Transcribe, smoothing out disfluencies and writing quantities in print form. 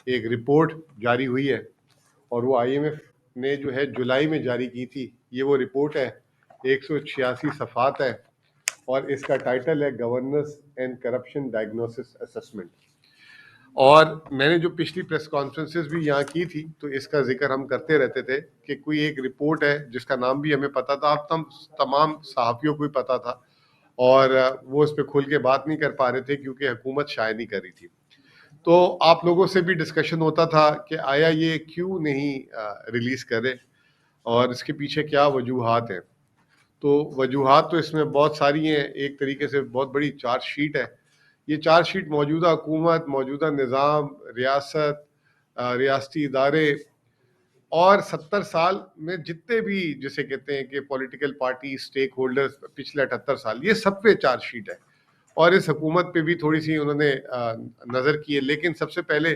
ایک رپورٹ جاری ہوئی ہے اور وہ آئی ایم ایف نے جو ہے جولائی میں جاری کی تھی. یہ وہ رپورٹ ہے, 186 صفحات ہے اور اس کا ٹائٹل ہے governance and corruption diagnosis assessment. اور میں نے جو پچھلی پریس کانفرنسز بھی یہاں کی تھی تو اس کا ذکر ہم کرتے رہتے تھے کہ کوئی ایک رپورٹ ہے جس کا نام بھی ہمیں پتا تھا, اب تمام صحافیوں کو ہی پتا تھا اور وہ اس پہ کھل کے بات نہیں کر پا رہے تھے کیونکہ حکومت شائع نہیں کر رہی تھی. تو آپ لوگوں سے بھی ڈسکشن ہوتا تھا کہ آیا یہ کیوں نہیں ریلیز کرے اور اس کے پیچھے کیا وجوہات ہیں. تو وجوہات تو اس میں بہت ساری ہیں, ایک طریقے سے بہت بڑی چارج شیٹ ہے. یہ چارج شیٹ موجودہ حکومت, موجودہ نظام, ریاست, ریاستی ادارے اور 70 سال میں جتنے بھی جسے کہتے ہیں کہ پولیٹیکل پارٹی اسٹیک ہولڈرز پچھلے 78 سال, یہ سب پہ چارج شیٹ ہے اور اس حکومت پہ بھی تھوڑی سی انہوں نے نظر کی ہے. لیکن سب سے پہلے